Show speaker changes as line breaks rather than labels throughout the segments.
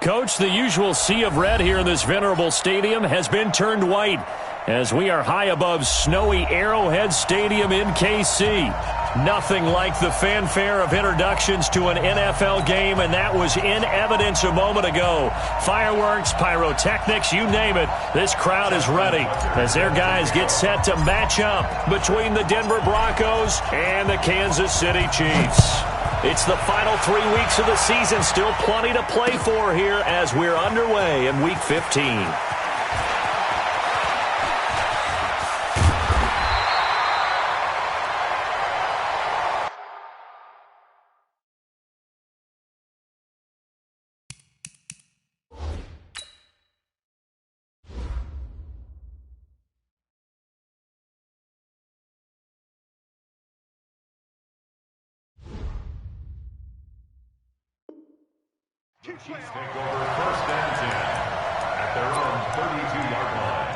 Coach, the usual sea of red here in this venerable stadium has been turned white as we are high above snowy Arrowhead Stadium in KC. Nothing like the fanfare of introductions to an NFL game, and that was in evidence a moment ago. Fireworks, pyrotechnics, you name it, this crowd is ready as their guys get set to match up between the Denver Broncos and the Kansas City Chiefs. It's the final 3 weeks of the season, still plenty to play for here as we're underway in Week 15.
Chiefs take over first and 10 at their own 32-yard line.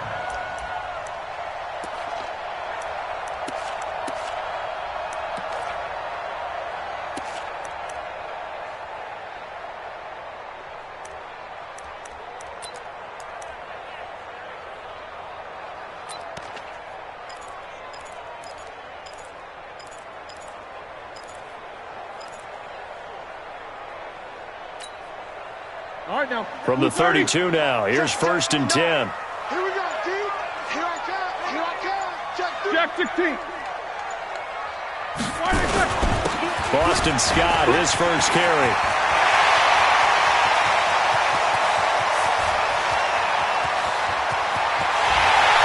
From the 32 now, here's first and 10.
Here we go, D. Here I come. Jack 16.
Boston Scott, his first carry.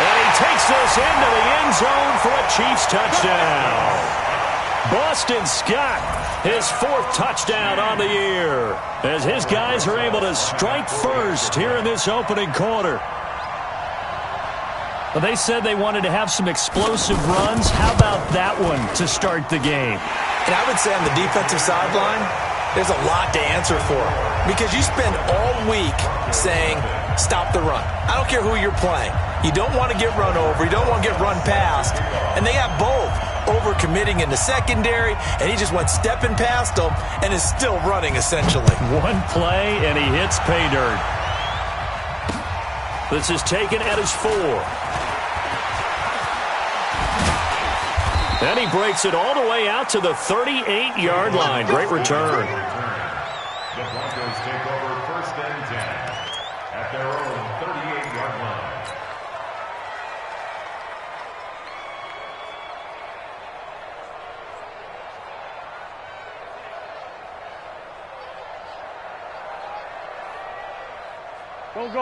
And he takes this into the end zone for a Chiefs touchdown. Boston Scott, his fourth touchdown on the year, as his guys are able to strike first here in this opening quarter. Well, they said they wanted to have some explosive runs. How about that one to start the game?
And I would say on the defensive sideline, there's a lot to answer for, because you spend all week saying, stop the run. I don't care who you're playing. You don't want to get run over. You don't want to get run past. And they got both. Over-committing in the secondary, and he just went stepping past them and is still running, essentially.
One play, and he hits pay dirt. This is taken at his 4. And he breaks it all the way out to the 38-yard line. Great return.
The Broncos take over first and 10 at their own 38-yard line.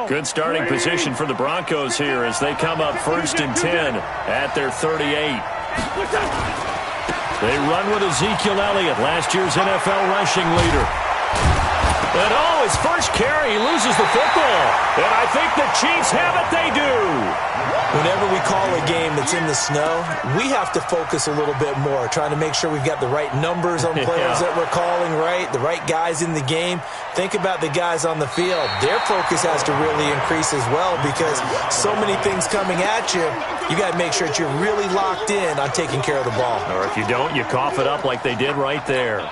Good starting position for the Broncos here as they come up first and 10 at their 38. They run with Ezekiel Elliott, last year's NFL rushing leader. And his first carry, he loses the football. And I think the Chiefs have it, they do.
Whenever we call a game that's in the snow, we have to focus a little bit more, trying to make sure we've got the right numbers on players that we're calling, right? The right guys in the game. Think about the guys on the field. Their focus has to really increase as well, because so many things coming at you, you got to make sure that you're really locked in on taking care of the ball.
Or if you don't, you cough it up like they did right there.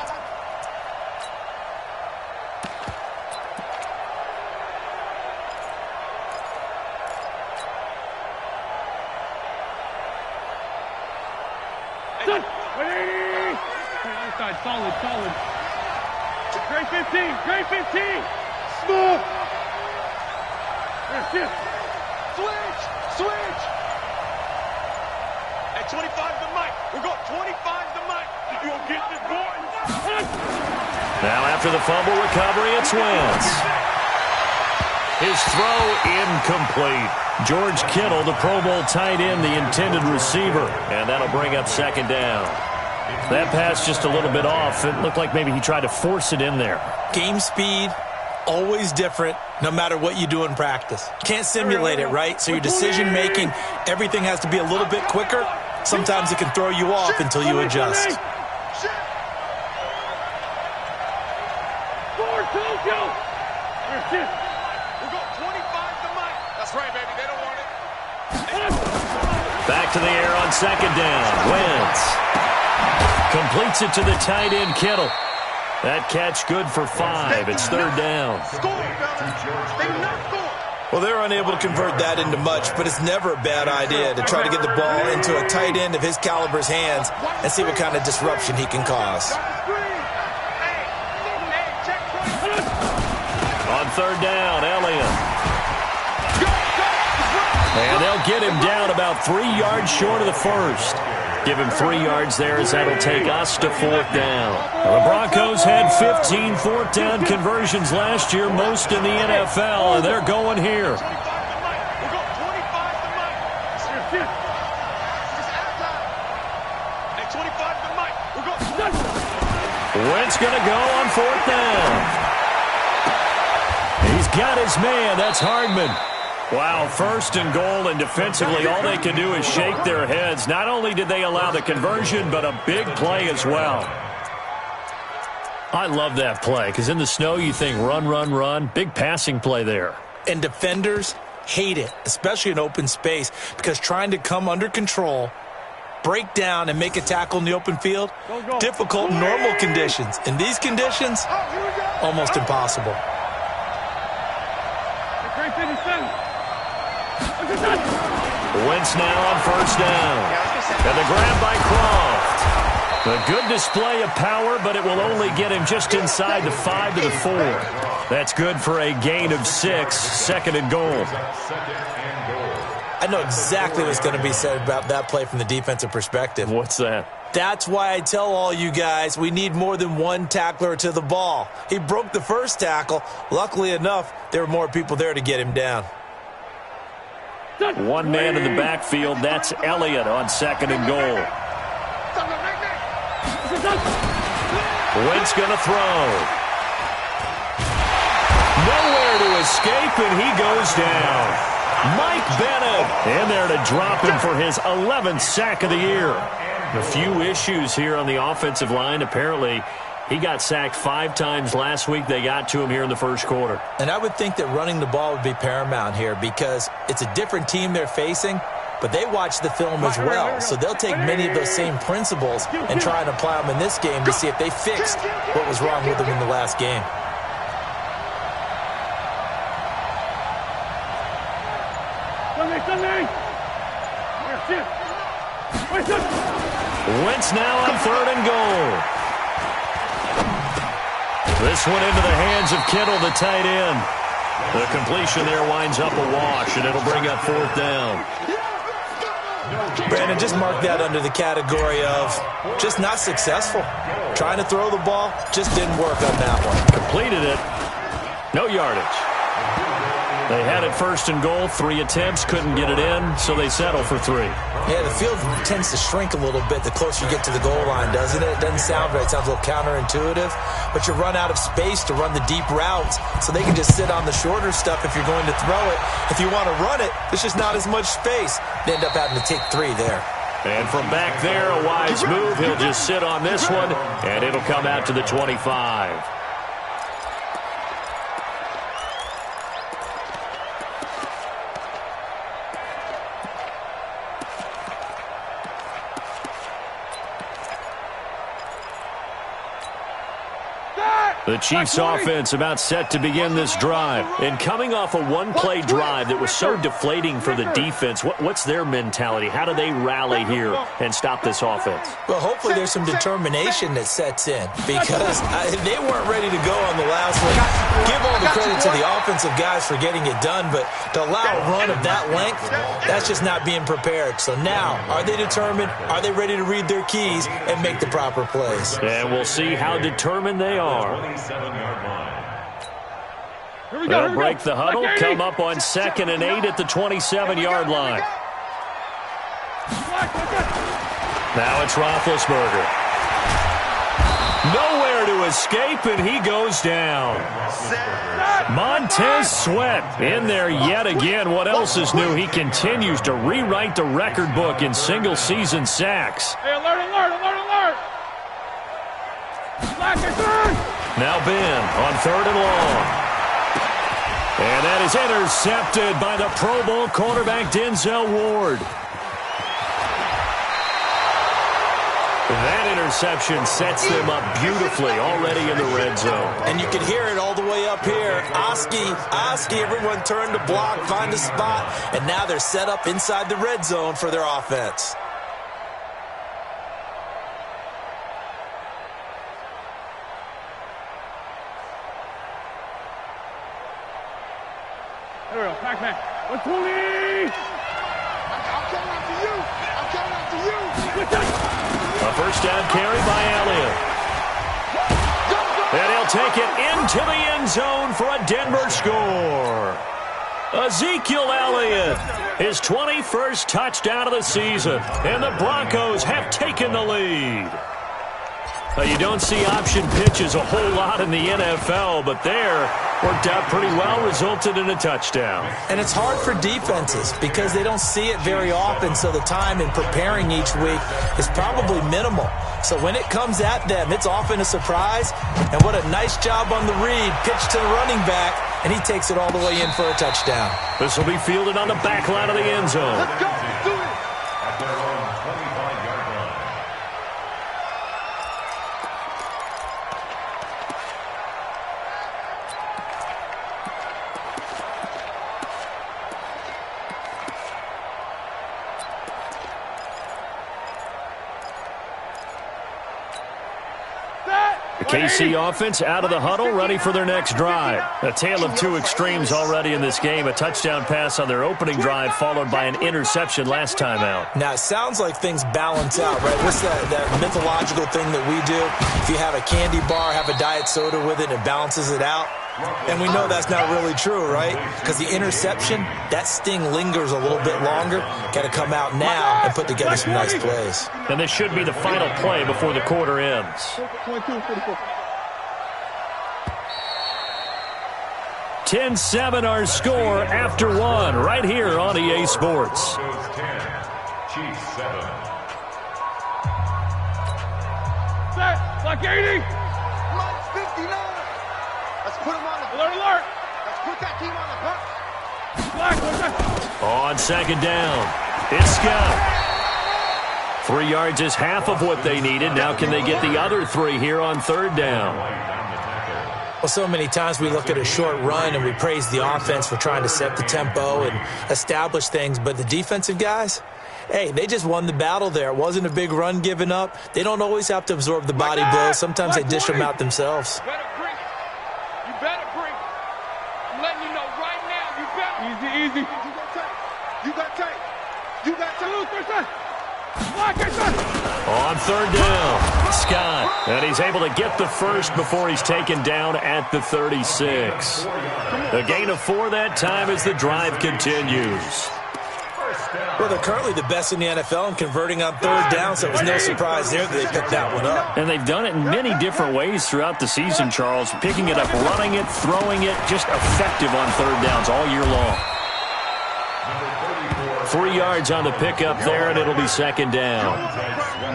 Solid. Great 15. Smooth. Switch. At 25 the mic. We're going 25 the mic. You gonna get this boy?
Now after the fumble recovery, it's Wentz. His throw incomplete. George Kittle, the Pro Bowl tight end, the intended receiver. And that'll bring up second down. That pass just a little bit off. It looked like maybe he tried to force it in there.
Game speed, always different, no matter what you do in practice. Can't simulate it, right? So your decision-making, everything has to be a little bit quicker. Sometimes it can throw you off until you adjust.
Back to the air on second down. Wentz completes it to the tight end, Kittle. That catch good for 5. It's third down.
Well, they're unable to convert that into much, but it's never a bad idea to try to get the ball into a tight end of his caliber's hands and see what kind of disruption he can cause.
On third down, Elliott. And they'll get him down about 3 yards short of the first. Give him 3 yards there as that'll take us to fourth down. The Broncos had 15 fourth down conversions last year, most in the NFL, and they're going here. Wentz going to go on fourth down. He's got his man. That's Hardman. Wow, first and goal, and defensively all they can do is shake their heads. Not only did they allow the conversion, but a big play as well. I love that play because in the snow you think run, run, run. Big passing play there.
And defenders hate it, especially in open space, because trying to come under control, break down, and make a tackle in the open field, difficult in normal conditions. In these conditions, almost impossible.
Wentz now on first down. And the grab by Croft. A good display of power, but it will only get him just inside the 5 to the 4. That's good for a gain of 6, second and goal.
I know exactly what's going to be said about that play from the defensive perspective.
What's that?
That's why I tell all you guys we need more than one tackler to the ball. He broke the first tackle. Luckily enough, there were more people there to get him down.
One man in the backfield. That's Elliott on second and goal. Wentz going to throw. Nowhere to escape, and he goes down. Mike Bennett in there to drop him for his 11th sack of the year. A few issues here on the offensive line. Apparently, he got sacked 5 times last week. They got to him here in the first quarter.
And I would think that running the ball would be paramount here because it's a different team they're facing, but they watch the film as well. So they'll take many of those same principles and try and apply them in this game to see if they fixed what was wrong with them in the last game.
Wentz now on third and goal. This one into the hands of Kittle, the tight end. The completion there winds up a wash, and it'll bring up fourth down.
Brandon, just mark that under the category of just not successful. Trying to throw the ball, just didn't work on that one.
Completed it. No yardage. They had it first and goal, 3 attempts, couldn't get it in, so they settle for 3.
Yeah, the field tends to shrink a little bit the closer you get to the goal line, doesn't it? It doesn't sound right. It sounds a little counterintuitive, but you run out of space to run the deep routes, so they can just sit on the shorter stuff if you're going to throw it. If you want to run it, there's just not as much space. They end up having to take 3 there.
And from back there, a wise move. He'll just sit on this one, and it'll come out to the 25. The Chiefs offense about set to begin this drive. And coming off a one-play drive that was so deflating for the defense, what's their mentality? How do they rally here and stop this offense?
Well, hopefully there's some determination that sets in because they weren't ready to go on the last one. Give all the credit to the offensive guys for getting it done, but to allow a run of that length, that's just not being prepared. So now, are they determined? Are they ready to read their keys and make the proper plays?
And we'll see how determined they are. They'll break the huddle, come up on 2nd and 8 at the 27-yard line. Now it's Roethlisberger. Nowhere to escape, and he goes down. Montez Sweat in there yet again. What else is new? He continues to rewrite the record book in single-season sacks.
Hey, alert, alert, alert, alert!
Now Ben on 3rd and long. And that is intercepted by the Pro Bowl cornerback Denzel Ward. That interception sets them up beautifully already in the red zone.
And you can hear it all the way up here. Oski, everyone turn to block, find a spot, and now they're set up inside the red zone for their offense.
There we go. Pac-Man. What's Tony? I'm coming after you. I'm coming after you.
A first down carry by Elliott. And he'll take it into the end zone for a Denver score. Ezekiel Elliott, his 21st touchdown of the season, and the Broncos have taken the lead. You don't see option pitches a whole lot in the NFL, but there worked out pretty well, resulted in a touchdown.
And it's hard for defenses because they don't see it very often, so the time in preparing each week is probably minimal. So when it comes at them, it's often a surprise. And what a nice job on the read. Pitch to the running back, and he takes it all the way in for a touchdown.
This will be fielded on the back line of the end zone.
Let's go. Do it.
At their own 25-yard line.
The KC offense out of the huddle, ready for their next drive. A tale of two extremes already in this game. A touchdown pass on their opening drive, followed by an interception last time out.
Now, it sounds like things balance out, right? What's that mythological thing that we do? If you have a candy bar, have a diet soda with it, it balances it out. And we know that's not really true, right? Because the interception, that sting lingers a little bit longer. Got to come out now and put together some nice plays.
And this should be the final play before the quarter ends. 10-7 our score after one right here on EA Sports.
Broncos 10, Chiefs 7.
Set. Block 80. Block 59. Let's put him on the alert, alert. Let's put that team on the block.
On second down, it's Scott. 3 yards is half of what they needed. Now can they get the other 3 here on third down?
Well, so many times we look at a short run and we praise the offense for trying to set the tempo and establish things, but the defensive guys, hey, they just won the battle there. It wasn't a big run given up. They don't always have to absorb the body blows. Sometimes they dish them out themselves.
You better bring it. You better bring it. I'm letting you know right now. You better. Easy, easy. You got tape. You got tape.
On third down, Scott. And he's able to get the first before he's taken down at the 36. A gain of 4 that time as the drive continues.
Well, they're currently the best in the NFL in converting on third down, so it was no surprise there that they picked that one up.
And they've done it in many different ways throughout the season, Charles. Picking it up, running it, throwing it, just effective on third downs all year long. 3 yards on the pickup there, and it'll be second down.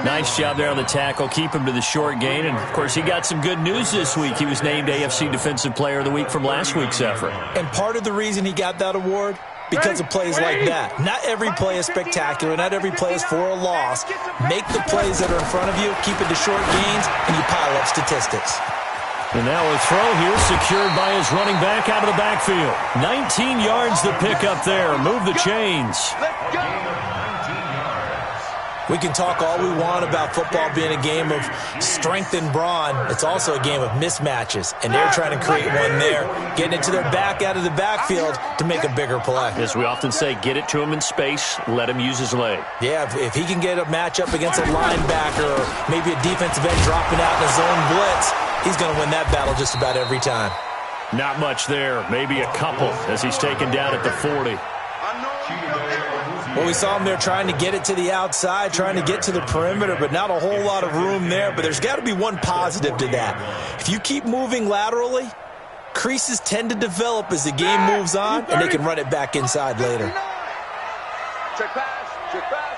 Nice job there on the tackle. Keep him to the short gain. And, of course, he got some good news this week. He was named AFC Defensive Player of the Week from last week's effort.
And part of the reason he got that award, because of plays like that. Not every play is spectacular. Not every play is for a loss. Make the plays that are in front of you, keep it to short gains, and you pile up statistics.
And now a throw here secured by his running back out of the backfield. 19 yards the pickup there. Move the chains.
We can talk all we want about football being a game of strength and brawn. It's also a game of mismatches, and they're trying to create one there, getting it to their back out of the backfield to make a bigger play.
As we often say, get it to him in space, let him use his leg.
Yeah, if he can get a matchup against a linebacker or maybe a defensive end dropping out in a zone blitz, he's going to win that battle just about every time.
Not much there, maybe a couple as he's taken down at the 40.
Well, we saw him there trying to get it to the outside, trying to get to the perimeter, but not a whole lot of room there. But there's got to be one positive to that. If you keep moving laterally, creases tend to develop as the game moves on, and they can run it back inside later.
Check pass. Check pass.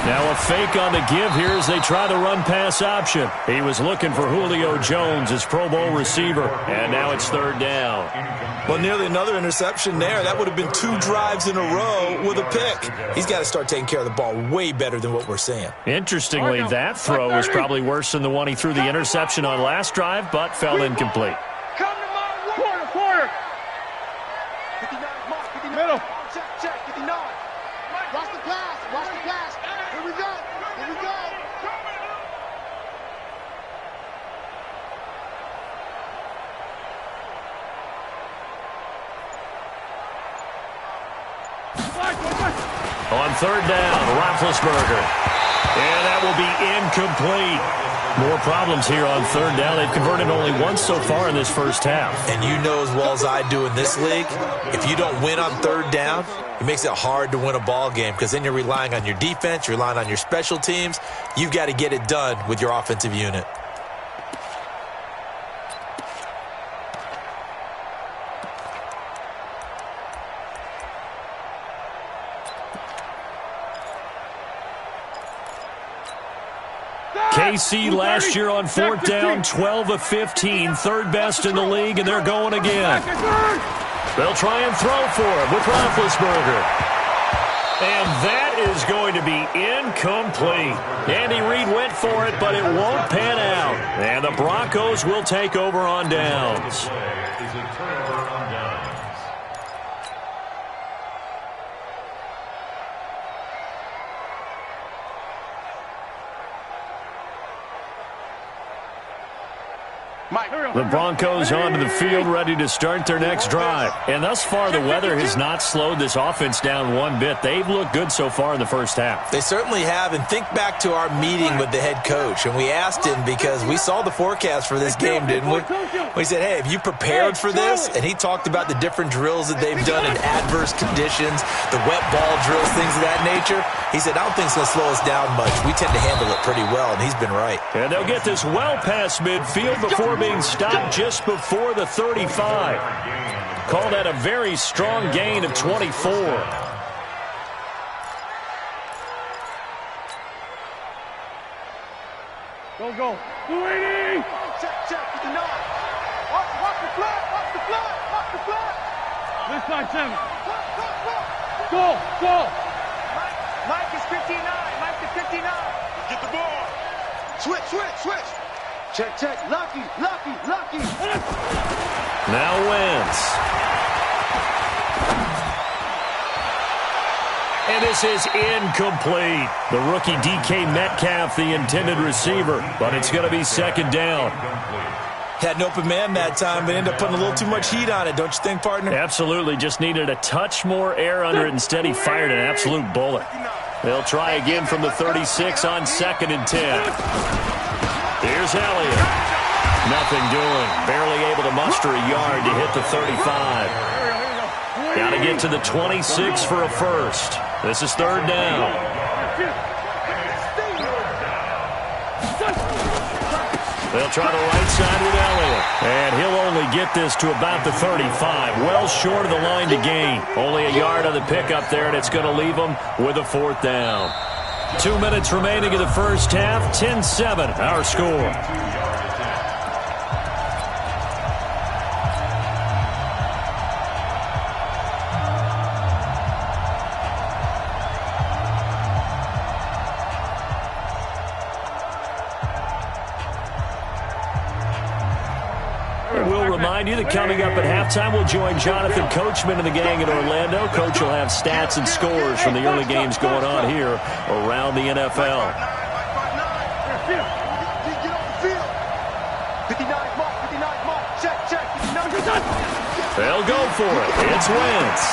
Now a fake on the give here as they try the run-pass option. He was looking for Julio Jones, his Pro Bowl receiver, and now it's third down.
Well, nearly another interception there. That would have been 2 drives in a row with a pick. He's got to start taking care of the ball way better than what we're seeing.
Interestingly, that throw was probably worse than the one he threw the interception on last drive, but fell incomplete.
Come to my corner.
59, Mark, 59.
Middle.
Check, 59. Watch the pass. Here we go.
On third down, Roethlisberger. And that will be incomplete. More problems here on third down. They've converted only once so far in this first half.
And you know as well as I do in this league, if you don't win on third down, it makes it hard to win a ball game because then you're relying on your defense, you're relying on your special teams. You've got to get it done with your offensive unit.
KC last year on fourth down, 12 of 15, third best in the league, and they're going again. They'll try and throw for it with Roethlisberger. And that is going to be incomplete. Andy Reid went for it, but it won't pan out. And the Broncos will take over on downs. The Broncos onto the field ready to start their next drive. And thus far, the weather has not slowed this offense down one bit. They've looked good so far in the first half.
They certainly have. And think back to our meeting with the head coach. And we asked him because we saw the forecast for this game, didn't we? We said, hey, have you prepared for this? And he talked about the different drills that they've done in adverse conditions, the wet ball drills, things of that nature. He said, I don't think it's going to slow us down much. We tend to handle it pretty well, and he's been right.
And they'll get this well past midfield before being stopped just before the 35. Call that a very strong gain of 24.
Go. 280.
Check, 59. Watch the flag.
This side 7. Go.
Mike is 59. Get the ball. Switch. Check. Lucky.
Now Wentz. And this is incomplete. The rookie DK Metcalf, the intended receiver, but it's going to be second down.
Had an open man that time, but ended up putting a little too much heat on it, don't you think, partner?
Absolutely. Just needed a touch more air under it. Instead, he fired an absolute bullet. They'll try again from the 36 on 2nd and 10. Here's Elliott. Nothing doing. Barely able to muster a yard to hit the 35. Got to get to the 26 for a first. This is third down. They'll try the right side with Elliott. And he'll only get this to about the 35. Well short of the line to gain. Only a yard on the pickup there, and it's going to leave them with a fourth down. 2 minutes remaining in the first half. 10-7, our score. You that coming up at halftime, we'll join Jonathan Coachman and the gang in Orlando. Coach will have stats and scores from the early games going on here around the NFL. They'll go for it. It's Wentz.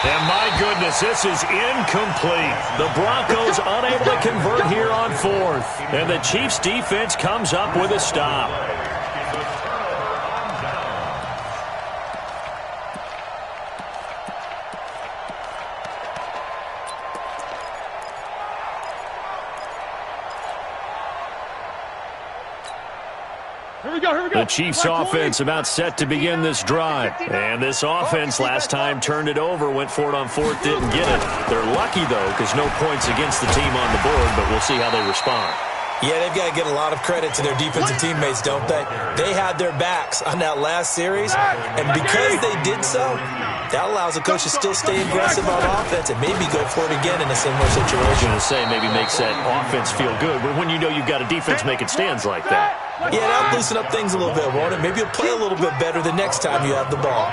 And my goodness, this is incomplete. The Broncos unable to convert here on fourth. And the Chiefs defense comes up with a stop.
Here we go.
The Chiefs offense about set to begin this drive. And this offense last time turned it over, went for it on fourth, didn't get it. They're lucky, though, because no points against the team on the board, but we'll see how they respond.
Yeah, they've got to get a lot of credit to their defensive teammates, don't they? They had their backs on that last series, and because they did so, that allows the coach to still stay aggressive on offense and maybe go for it again in a similar situation.
I was going to say maybe makes that offense feel good, but when you know you've got a defense making stands like that.
Yeah, that'll loosen up things a little bit, won't it? Maybe you'll play a little bit better the next time you have the ball.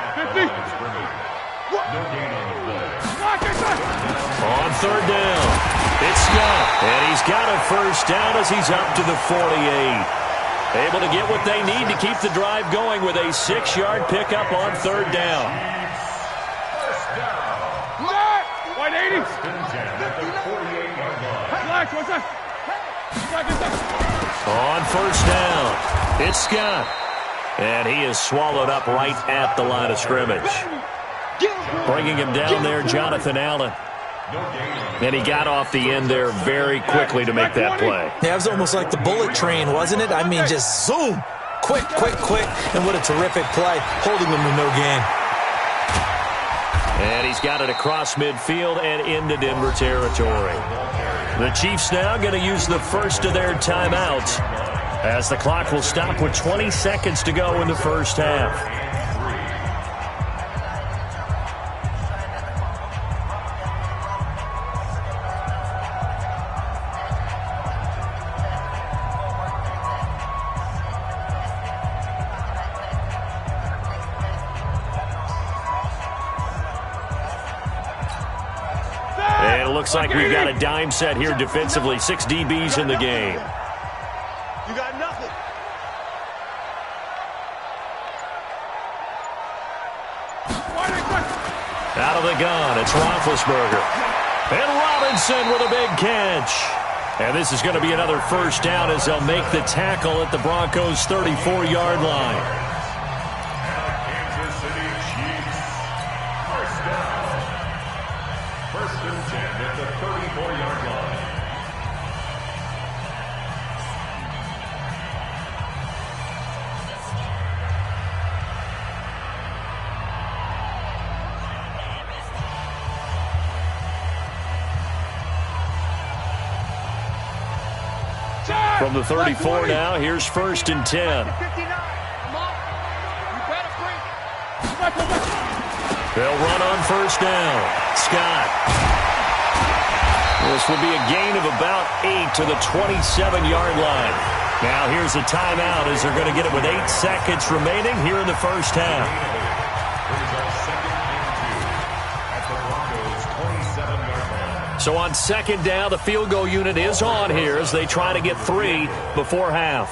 On third down, it's Scott, and he's got a first down as he's up to the 48. Able to get what they need to keep the drive going with a 6-yard pickup on third down.
White 80.
On first down, it's Scott, and he is swallowed up right at the line of scrimmage. Bringing him down there, Jonathan Allen. And he got off the end there very quickly to make that play.
Yeah, it was almost like the bullet train, wasn't it? I mean, just zoom. Quick, quick, quick. And what a terrific play, holding him to no gain.
And he's got it across midfield and into Denver territory. The Chiefs now going to use the first of their timeouts as the clock will stop with 20 seconds to go in the first half. And it looks like we've got a dime set here defensively. 6 DBs in the game.
You got nothing.
Out of the gun, it's Roethlisberger. And Robinson with a big catch. And this is going to be another first down as they'll make the tackle at the Broncos' 34-yard line. From the 34 now, here's first and 10. They'll run on first down. Scott. This will be a gain of about 8 to the 27-yard line. Now here's a timeout as they're going to get it with 8 seconds remaining here in the first half. So on second down, the field goal unit is on here as they try to get 3 before half.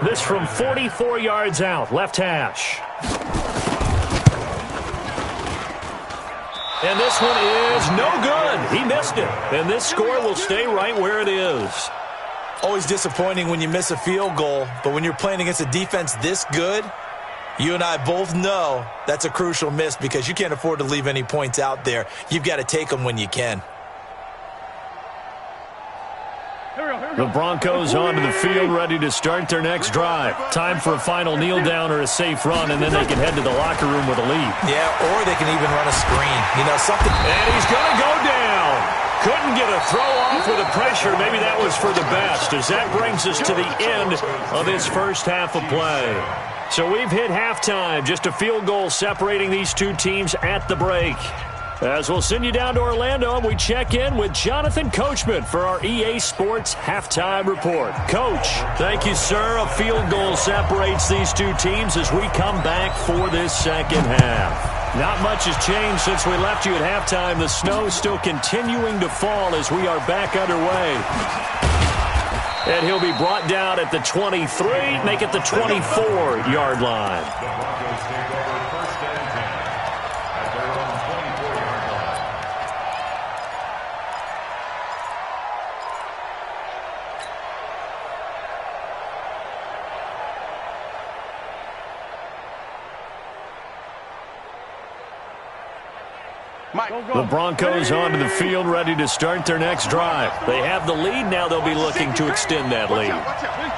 This from 44 yards out, left hash. And this one is no good. He missed it. And this score will stay right where it is.
Always disappointing when you miss a field goal, but when you're playing against a defense this good, you and I both know that's a crucial miss because you can't afford to leave any points out there. You've got to take them when you can.
The Broncos onto the field, ready to start their next drive. Time for a final kneel down or a safe run, and then they can head to the locker room with a lead.
Yeah, or they can even run a screen. You know, something.
And he's going to go down. Couldn't get a throw off with the pressure. Maybe that was for the best, as that brings us to the end of this first half of play. So we've hit halftime, just a field goal separating these two teams at the break. As we'll send you down to Orlando, and we check in with Jonathan Coachman for our EA Sports Halftime Report. Coach, thank you, sir. A field goal separates these two teams as we come back for this second half. Not much has changed since we left you at halftime. The snow still continuing to fall as we are back underway. And he'll be brought down at the 23, make it the 24-yard line. The Broncos onto the field, ready to start their next drive. They have the lead now. They'll be looking to extend that lead.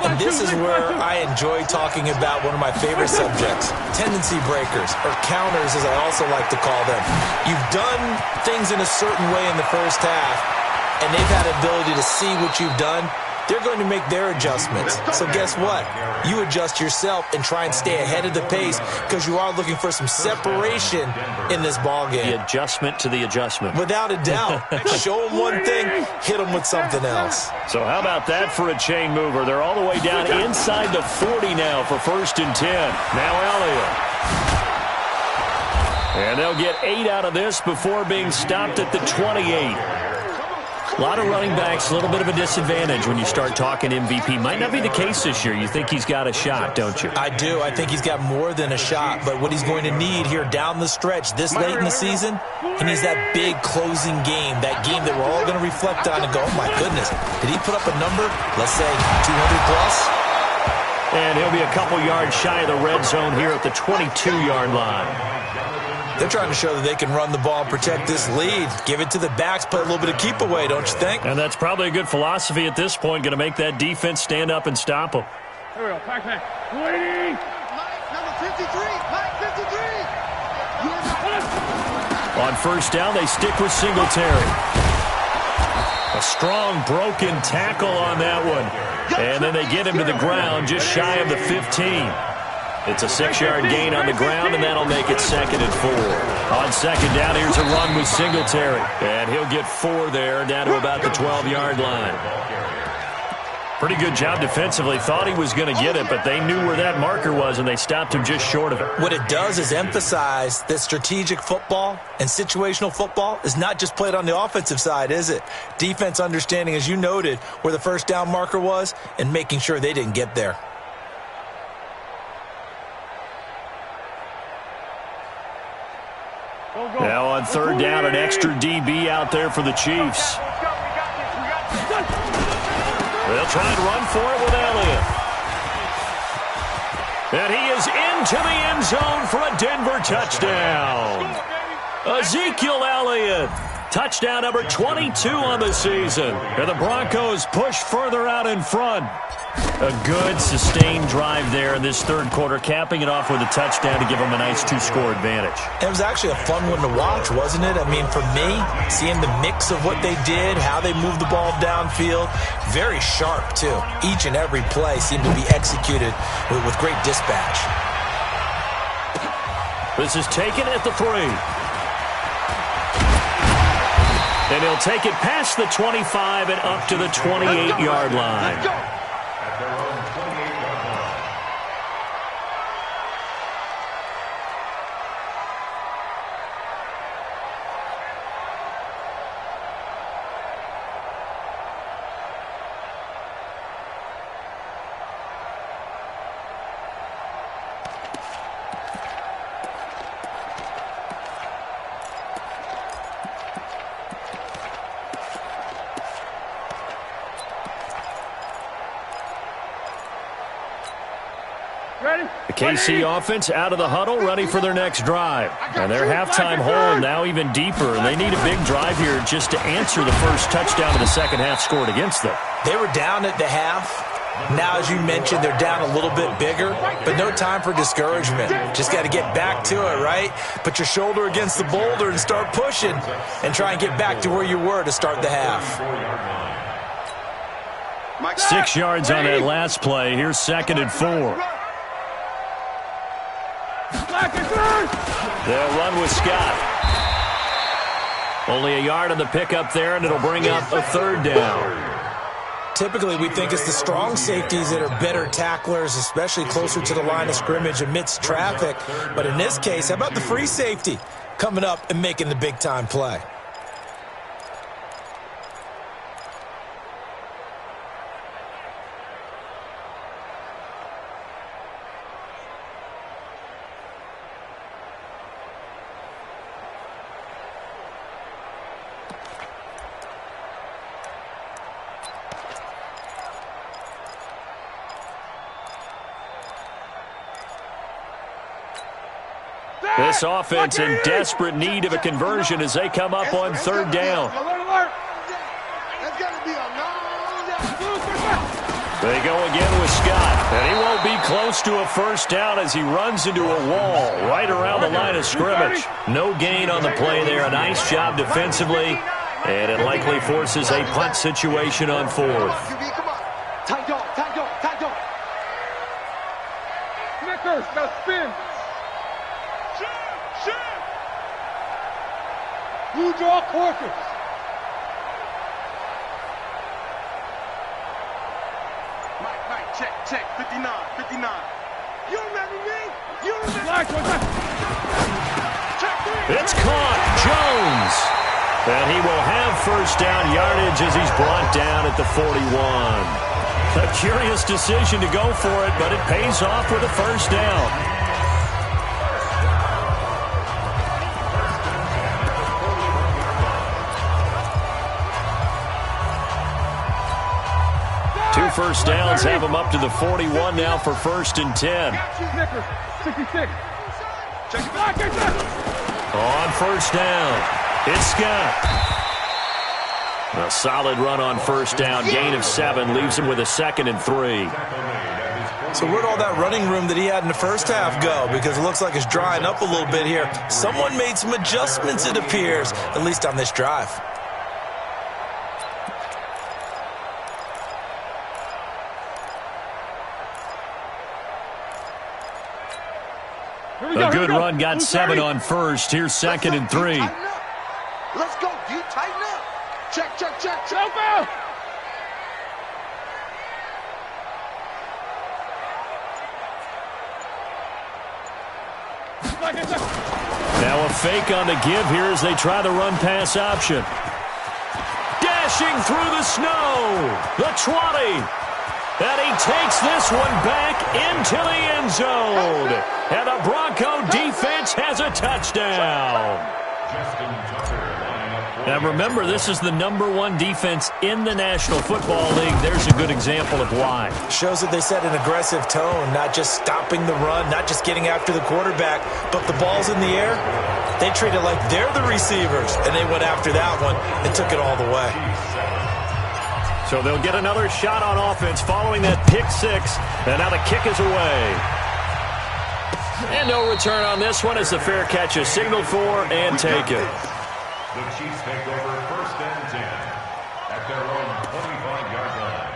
And this is where I enjoy talking about one of my favorite subjects, tendency breakers, or counters as I also like to call them. You've done things in a certain way in the first half, and they've had the ability to see what you've done. They're going to make their adjustments. So guess what? You adjust yourself and try and stay ahead of the pace because you are looking for some separation in this ball game.
The adjustment to the adjustment.
Without a doubt. Show them one thing, hit them with something else.
So how about that for a chain mover? They're all the way down inside the 40 now for 1st and 10. Now Elliott. And they'll get 8 out of this before being stopped at the 28. A lot of running backs, a little bit of a disadvantage when you start talking MVP. Might not be the case this year. You think he's got a shot, don't you?
I do. I think he's got more than a shot. But what he's going to need here down the stretch this late in the season, he needs that big closing game, that game that we're all going to reflect on and go, oh, my goodness, did he put up a number, let's say 200-plus?
And he'll be a couple yards shy of the red zone here at the 22-yard line.
They're trying to show that they can run the ball and protect this lead. Give it to the backs, play a little bit of keep away, don't you think?
And that's probably a good philosophy at this point, going to make that defense stand up and stop them.
Here we go, pack. Waiting.
Number 53.
On 1st down, they stick with Singletary. A strong broken tackle on that one. And then they get him to the ground just shy of the 15. It's a 6-yard gain on the ground, and that'll make it 2nd and 4. On 2nd down, here's a run with Singletary. And he'll get 4 there, down to about the 12-yard line. Pretty good job defensively. Thought he was going to get it, but they knew where that marker was, and they stopped him just short of it.
What it does is emphasize that strategic football and situational football is not just played on the offensive side, is it? Defense understanding, as you noted, where the 1st down marker was and making sure they didn't get there.
Now on 3rd down, an extra DB out there for the Chiefs. They'll try and run for it with Elliott. And he is into the end zone for a Denver touchdown. Ezekiel Elliott. Touchdown number 22 on the season. And the Broncos push further out in front. A good, sustained drive there in this 3rd quarter, capping it off with a touchdown to give them a nice 2-score advantage.
It was actually a fun one to watch, wasn't it? I mean, for me, seeing the mix of what they did, how they moved the ball downfield, very sharp, too. Each and every play seemed to be executed with great dispatch.
This is taken at the 3. And he'll take it past the 25 and up to the 28-yard line.
At their own 28-yard line.
The KC offense out of the huddle, ready for their next drive. And their halftime hole now even deeper. And they need a big drive here just to answer the first touchdown of the second half scored against them.
They were down at the half. Now, as you mentioned, they're down a little bit bigger, but no time for discouragement. Just got to get back to it, right? Put your shoulder against the boulder and start pushing and try and get back to where you were to start the half.
6 yards on that last play. Here's 2nd and 4. They'll run with Scott. Only a yard on the pickup there, and it'll bring up a 3rd down.
Typically, we think it's the strong safeties that are better tacklers, especially closer to the line of scrimmage amidst traffic. But in this case, how about the free safety coming up and making the big-time play?
This offense in desperate need of a conversion as they come up on third down. They go again with Scott, and he won't be close to a first down as he runs into a wall right around the line of scrimmage. No gain on the play there. A nice job defensively, and it likely forces a punt situation on fourth.
Tight dog, tight dog, tight dog.
Snickers, now spin. Blue jaw quarters.
Mike, check, 59. You remember me? You remember me?
It's caught, Jones. And he will have first down yardage as he's brought down at the 41. A curious decision to go for it, but it pays off with a first down. Two first downs have him up to the 41 now for 1st and 10.
66.
On first down, it's Scott. A solid run on first down, gain of 7, leaves him with a 2nd and 3.
So where'd all that running room that he had in the first half go? Because it looks like it's drying up a little bit here. Someone made some adjustments, it appears, at least on this drive.
A good run, got 7 on first. Here's 2nd and 3.
Let's go, D. Tighten up. Check.
Now a fake on the give here as they try the run-pass option. Dashing through the snow, the 20. And he takes this one back into the end zone. And the Bronco defense has a touchdown. Now remember, this is the #1 defense in the National Football League. There's a good example of why.
Shows that they set an aggressive tone, not just stopping the run, not just getting after the quarterback, but the ball's in the air. They treat it like they're the receivers, and they went after that one and took it all the way.
So they'll get another shot on offense following that pick 6, and now the kick is away. And no return on this one as the fair catch is signaled for and taken.
The Chiefs take over 1st and 10 at their own 25-yard line.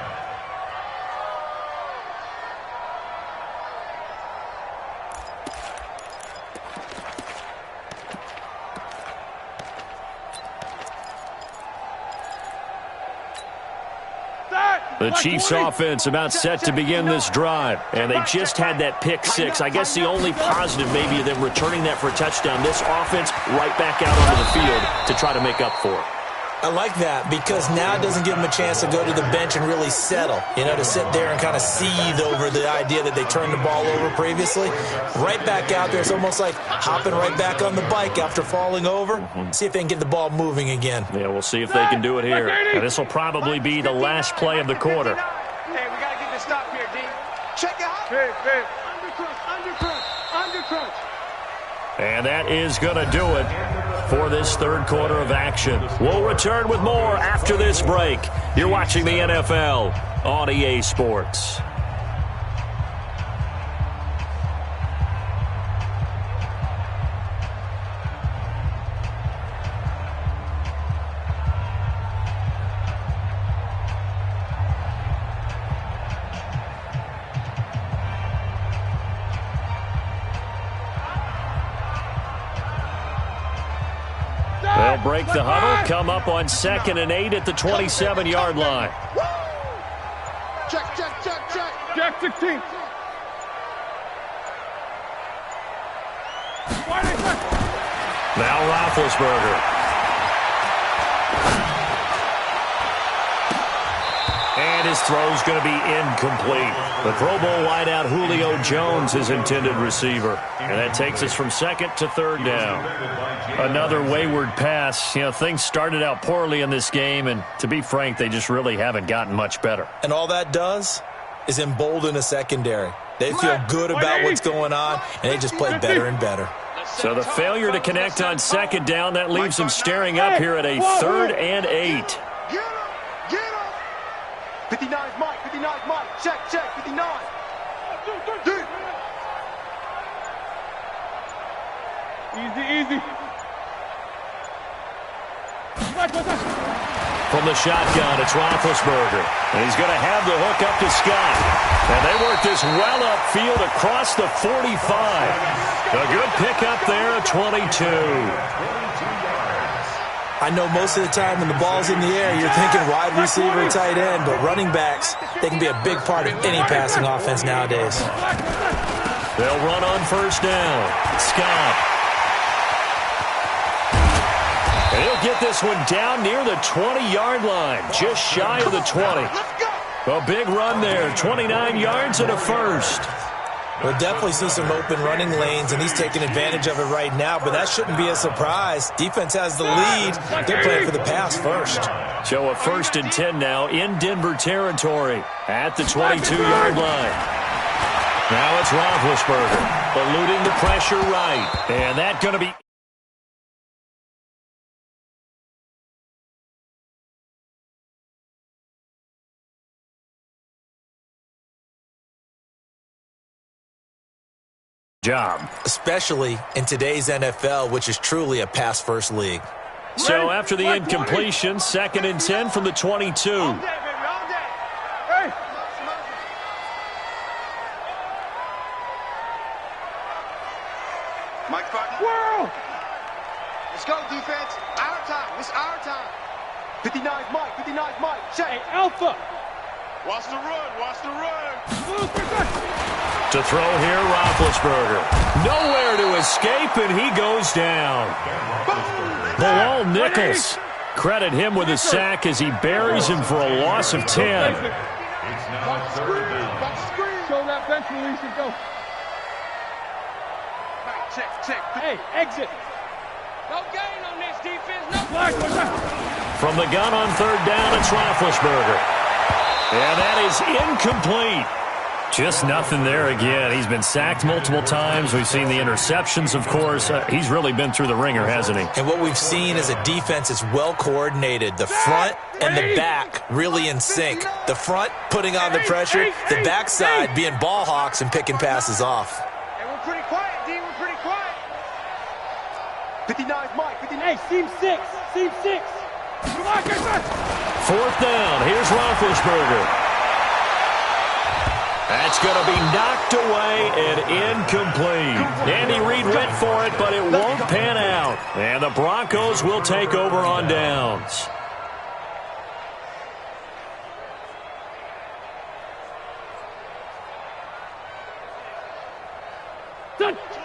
The Chiefs offense about set to begin this drive, and they just had that pick 6. I guess the only positive maybe of them returning that for a touchdown. This offense right back out onto the field to try to make up for it.
I like that because now it doesn't give them a chance to go to the bench and really settle, to sit there and kind of seethe over the idea that they turned the ball over previously. Right back out there, it's almost like hopping right back on the bike after falling over. See if they can get the ball moving again.
Yeah, we'll see if they can do it here. And this will probably be the last play of the quarter.
Hey, we got to get this stop here, D. Check it out.
Hey.
Undercrunch.
And that is going to do it for this third quarter of action. We'll return with more after this break. You're watching the NFL on EA Sports. They'll break the huddle, come up on 2nd and 8 at the 27-yard line.
Check.
Jack 16.
Now Roethlisberger. And his throw's going to be incomplete. The Pro Bowl wideout Julio Jones is intended receiver. And that takes us from 2nd to 3rd down. Another wayward pass. Things started out poorly in this game, and to be frank, they just really haven't gotten much better.
And all that does is embolden a secondary. They feel good about what's going on, and they just play better and better.
So the failure to connect on second down, that leaves him staring up here at a 3rd and 8.
Get him! Get him! 59's Mike. 59's Mike. Check, 59. Dude.
Easy.
From the shotgun, it's Roethlisberger. And he's going to have the hook up to Scott. And they work this well upfield across the 45. A good pickup there at 22.
I know most of the time when the ball's in the air, you're thinking wide receiver, tight end, but running backs, they can be a big part of any passing offense nowadays.
They'll run on first down. Scott. And he'll get this one down near the 20-yard line, just shy of the 20. A big run there, 29 yards and a first.
We'll definitely see some open running lanes, and he's taking advantage of it right now, but that shouldn't be a surprise. Defense has the lead. They're playing for the pass first.
So a 1st and 10 now in Denver territory at the 22-yard line. Now it's Roethlisberger eluding the pressure right. And that's going to be... job.
Especially in today's NFL, which is truly a pass-first league.
So after the incompletion, 2nd and 10 from the 22.
All day, baby, all day. Hey. Mike Barton.
World!
Let's go, defense. Our time. It's our time. 59's Mike. 59's Mike. Check.
Hey, Alpha!
Watch the run. Watch the run.
To throw here, Roethlisberger. Nowhere to escape, and he goes down. Bilal Nichols. Credit him with a sack as he buries him for a loss of 10.
Show that bench release and go.
Check.
Hey, exit.
No gain on this defense. No.
From the gun on 3rd down, it's Roethlisberger. And that is incomplete. Just nothing there again. He's been sacked multiple times. We've seen the interceptions, of course. He's really been through the ringer, hasn't he?
And what we've seen is a defense that's well coordinated. The front and the back really in sync. The front putting on the pressure, the backside being ball hawks and picking passes off.
Hey, we're pretty quiet, D. We're pretty quiet. 59's Mike. 59.
Hey, seam 6. Seam 6. Come on, get back.
4th down. Here's Roethlisberger. That's going to be knocked away and incomplete. Andy Reid went for it, but it won't pan out. And the Broncos will take over on downs.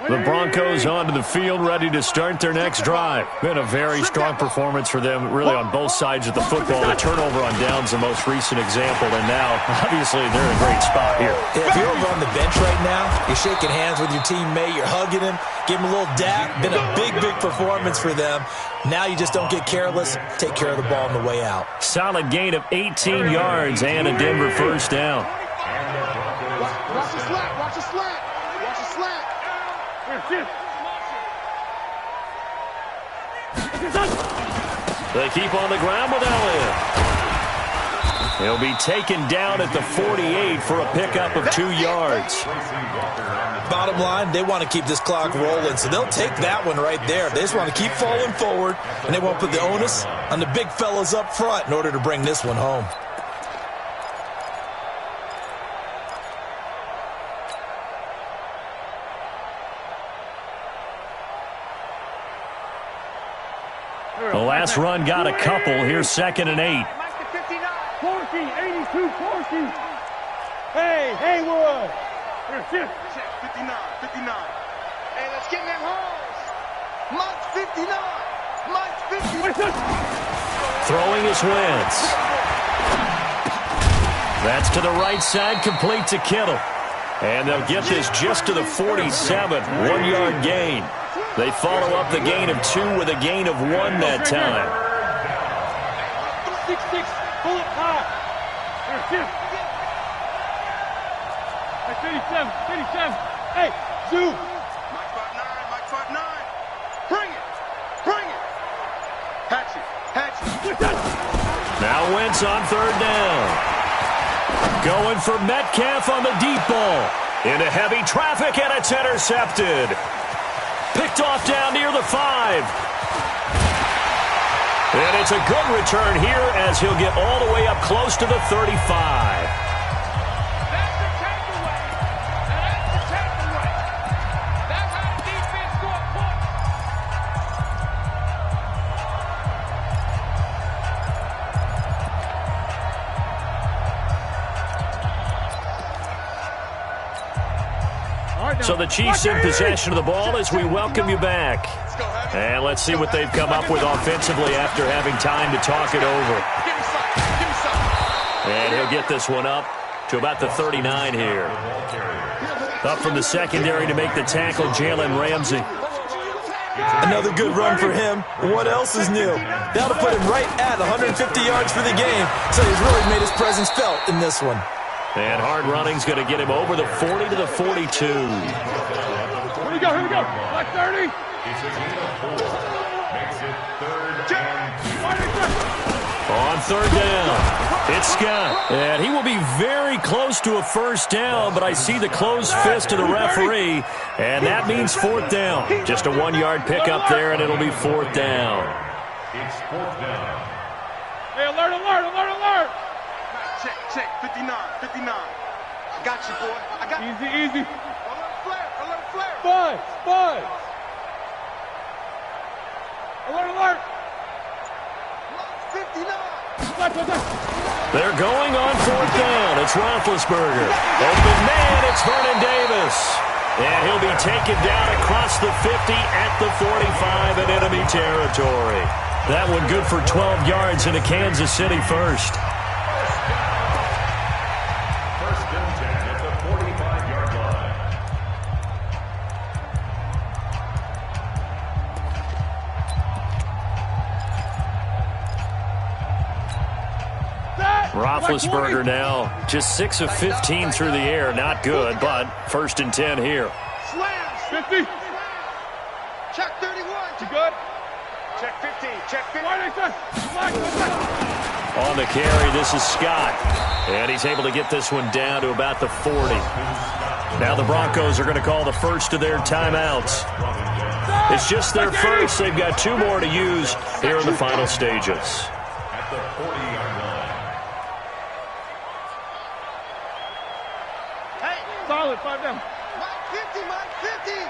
The Broncos onto the field, ready to start their next drive. Been a very strong performance for them, really on both sides of the football. The turnover on downs, the most recent example, and now, obviously, they're in a great spot here.
If you're over on the bench right now, you're shaking hands with your teammate, you're hugging him, give him a little dap. Been a big performance for them. Now you just don't get careless. Take care of the ball on the way out.
Solid gain of 18 yards and a Denver 1st down.
Watch the slack. Watch the slack. Watch the slack.
They keep on the ground with Elliott. He'll be taken down at the 48 for a pickup of 2 yards.
Bottom line, they want to keep this clock rolling, so they'll take that one right there. They just want to keep falling forward, and they won't put the onus on the big fellas up front in order to bring this one home.
The last run got a couple. Here's 2nd and 8.
Corky, 82, Corky. Hey, Haywood.
Check, 59. Hey, let's get in them holes. Mike 59. Mike 59.
Throwing his Wentz. That's to the right side, complete to Kittle. And they'll get this just to the 47, 1-yard gain. They follow up the gain of 2 with a gain of 1 that time.
6-6, pull it high. 57. Hey, Zoo.
Mike 59.
offense on third down. Going for Metcalf on the deep ball. Into heavy traffic, and it's intercepted. Picked off down near the 5. And it's a good return here as he'll get all the way up close to the 35. So the Chiefs in possession of the ball as we welcome you back. And let's see what they've come up with offensively after having time to talk it over. And he'll get this one up to about the 39 here. Up from the secondary to make the tackle, Jalen Ramsey.
Another good run for him. What else is new? That'll put him right at 150 yards for the game. So he's really made his presence felt in this one.
And hard running's going to get him over the 40 to the 42.
Here we go. Like 30.
Makes it third and 2.
On third down, it's Scott. And he will be very close to a first down, but I see the closed fist of the referee, and that means fourth down. Just a 1-yard pickup there, and it'll be fourth down.
It's fourth down.
Hey, alert.
Check, 59. I got you, boy. I got you.
Easy.
Alert flare.
Buzz. Alert.
59.
They're going on fourth down. It's Roethlisberger. Open man, it's Vernon Davis. And he'll be taken down across the 50 at the 45 in enemy territory. That one good for 12 yards into Kansas City first.
First and 10 at the 45-yard line.
Roethlisberger now just 6 of 15 through the air. Not good, but first and 10 here.
Slams.
50.
Check 31.
You good?
Check 15. Check 15.
On the carry, this is Scott. And he's able to get this one down to about the 40. Now the Broncos are going to call the first of their timeouts. It's just their first. They've got 2 more to use here in the final stages.
At the 40-yard line.
Hey.
Solid, 5 down.
Mike 50.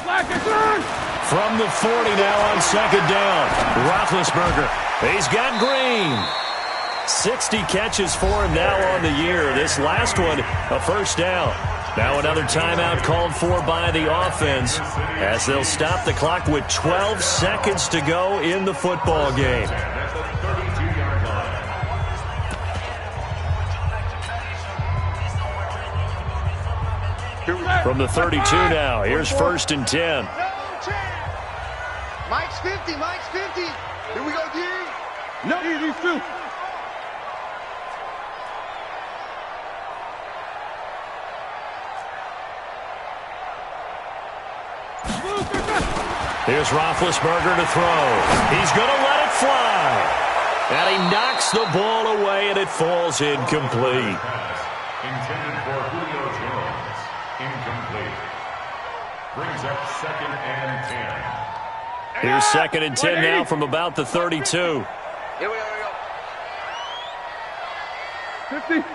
Black and turn.
From the 40 now on second down. Roethlisberger. He's got Green. 60 catches for him now on the year. This last one, a first down. Now another timeout called for by the offense as they'll stop the clock with 12 seconds to go in the football game.
At the 32-yard line.
From the 32 now, here's first and 10.
Mike's 50. Here we go, D.
No, these 2.
Here's Roethlisberger to throw. He's going to let it fly. And he knocks the ball away, and it falls incomplete.
Intended for Julio Jones. Incomplete. Brings up second and 10.
Here's second and 10 now from about the 32.
Here we go.
50.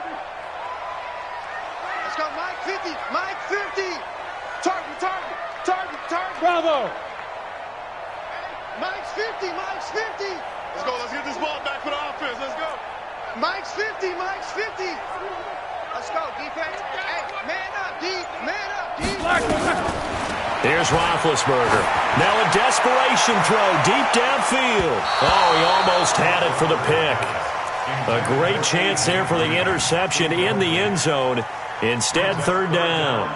Let's go, Mike 50. Target.
Bravo.
Mike's 50.
Let's get this ball back for the offense. Let's go.
Mike's 50. Let's go, defense. Hey, man up, D.
Here's Roethlisberger. Now a desperation throw deep downfield. Oh, he almost had it for the pick. A great chance there for the interception in the end zone. Instead, third down.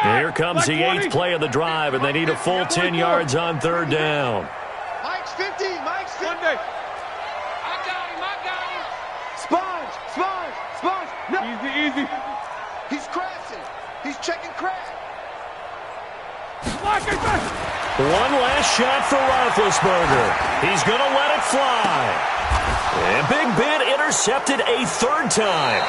Here comes the 8th play of the drive, and they need a full 10 yards on third down.
Mike's 50.
Monday.
I got him. Sponge. No.
Easy.
He's crashing. He's checking crash.
Black and turn.
One last shot for Roethlisberger. He's going to let it fly. And Big Ben intercepted a third time.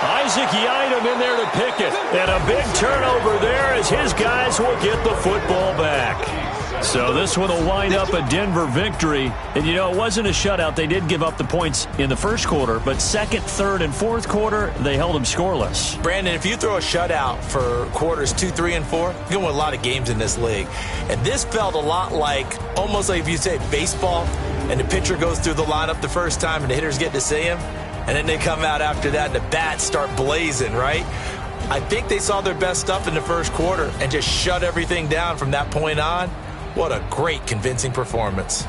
Isaac Yiadom in there to pick it. And a big turnover there as his guys will get the football back. So this one will wind up a Denver victory. And, you know, it wasn't a shutout. They did give up the points in the first quarter, but second, third, and fourth quarter, they held them scoreless.
Brandon, if you throw a shutout for quarters 2, 3, and 4, you're going to win a lot of games in this league. And this felt a lot like, almost like if you say baseball, and the pitcher goes through the lineup the first time and the hitters get to see him, and then they come out after that and the bats start blazing, right? I think they saw their best stuff in the first quarter and just shut everything down from that point on. What a great, convincing performance.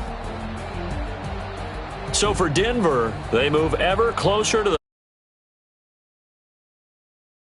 So for Denver, they move ever closer to the